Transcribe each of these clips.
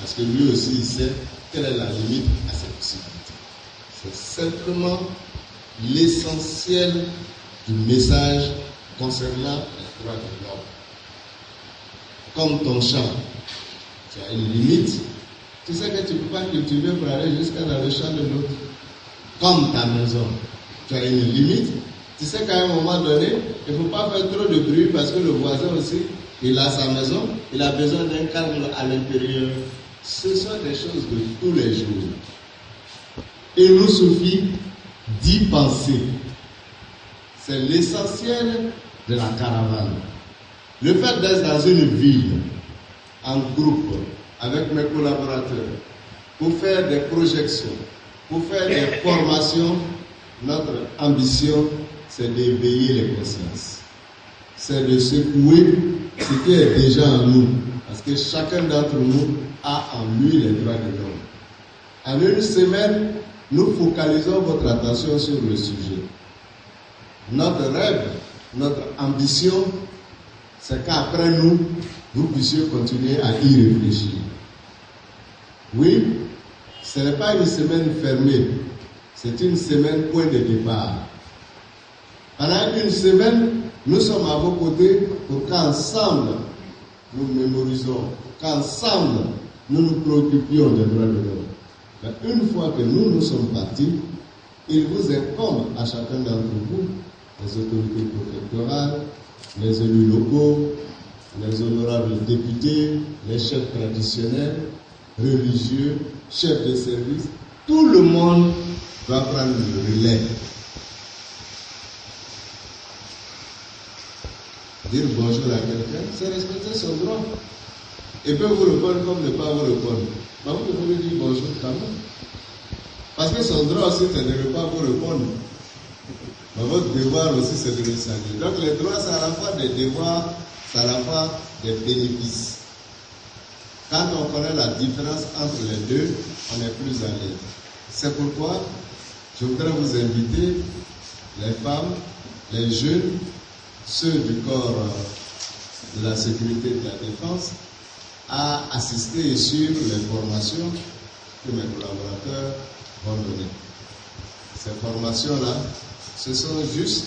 parce que lui aussi il sait quelle est la limite à ses possibilités. C'est simplement l'essentiel du message concernant les droits de l'homme. Comme ton champ, tu as une limite, tu sais que tu ne peux pas cultiver pour aller jusqu'à dans le champ de l'autre. Comme ta maison, tu as une limite, tu sais qu'à un moment donné, il ne faut pas faire trop de bruit parce que le voisin aussi, il a sa maison, il a besoin d'un calme à l'intérieur. Ce sont des choses de tous les jours. Il nous suffit d'y penser. C'est l'essentiel de la caravane. Le fait d'être dans une ville, en groupe, avec mes collaborateurs, pour faire des projections, pour faire des formations, notre ambition, c'est d'éveiller les consciences. C'est de secouer ce qui est déjà en nous. Parce que chacun d'entre nous a en lui les droits de l'homme. En une semaine, nous focalisons votre attention sur le sujet. Notre rêve, notre ambition, c'est qu'après nous, vous puissiez continuer à y réfléchir. Oui, ce n'est pas une semaine fermée, c'est une semaine point de départ. Pendant une semaine, nous sommes à vos côtés pour qu'ensemble, nous mémorisons, qu'ensemble, nous nous préoccupions des droits de l'homme. Mais une fois que nous sommes partis, il vous incombe à chacun d'entre vous, les autorités préfectorales, les élus locaux, les honorables députés, les chefs traditionnels, religieux, chefs de service, tout le monde va prendre le relais. Dire bonjour à quelqu'un, c'est respecter son droit. Il peut vous répondre comme ne pas vous répondre. Mais vous devez lui dire bonjour quand même. Parce que son droit aussi, c'est de ne pas vous répondre. Mais votre devoir aussi, c'est de le saluer. Donc les droits, c'est à la fois des devoirs, c'est à la fois des bénéfices. Quand on connaît la différence entre les deux, on est plus à l'aise. C'est pourquoi je voudrais vous inviter, les femmes, les jeunes, ceux du corps de la sécurité et de la défense, à assister et suivre les formations que mes collaborateurs vont donner. Ces formations-là, ce sont juste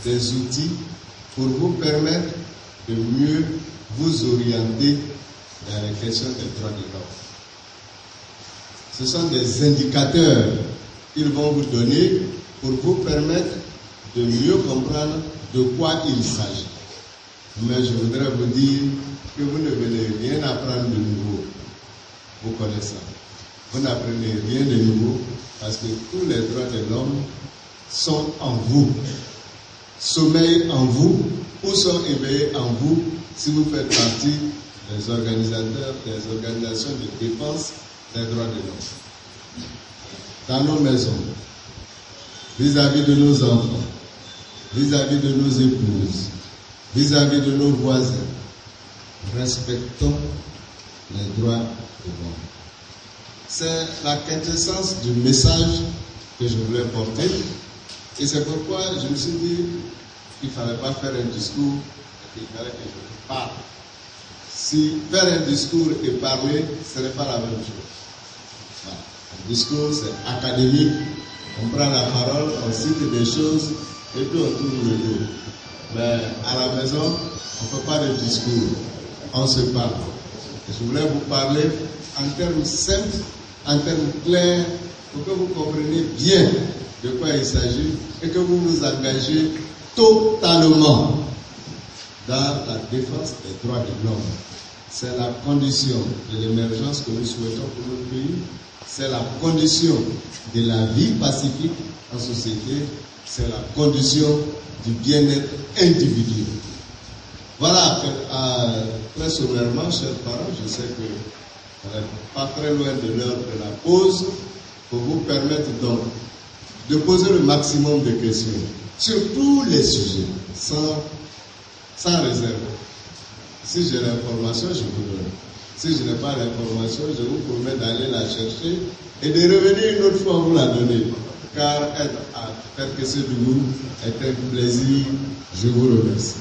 des outils pour vous permettre de mieux vous orienter dans les questions des droits de l'homme. Ce sont des indicateurs qu'ils vont vous donner pour vous permettre de mieux comprendre de quoi il s'agit. Mais je voudrais vous dire que vous ne venez rien apprendre de nouveau, vous connaissez. Vous n'apprenez rien de nouveau parce que tous les droits de l'homme sont en vous, sommeillent en vous ou sont éveillés en vous si vous faites partie des organisateurs, des organisations de défense des droits de l'homme. Dans nos maisons, vis-à-vis de nos enfants, vis-à-vis de nos épouses, vis-à-vis de nos voisins, respectons les droits de l'homme. C'est la quintessence du message que je voulais porter. Et c'est pourquoi je me suis dit qu'il ne fallait pas faire un discours, qu'il fallait que je parle. Si faire un discours et parler, ce n'est pas la même chose. Voilà. Un discours, c'est académique. On prend la parole, on cite des choses et puis on tourne le dos. Mais à la maison, on ne fait pas de discours. On se parle. Et je voulais vous parler en termes simples, en termes clairs, pour que vous compreniez bien de quoi il s'agit et que vous vous engagez totalement dans la défense des droits de l'homme. C'est la condition de l'émergence que nous souhaitons pour notre pays. C'est la condition de la vie pacifique en société. C'est la condition du bien-être individuel. Voilà, très sommairement, chers parents, je sais que on n'est pas très loin de l'heure de la pause, pour vous permettre donc de poser le maximum de questions sur tous les sujets, sans réserve. Si j'ai l'information, je vous donne. Si je n'ai pas l'information, je vous promets d'aller la chercher et de revenir une autre fois vous la donner. Car être à Perkese-Dougourou est un plaisir. Je vous remercie.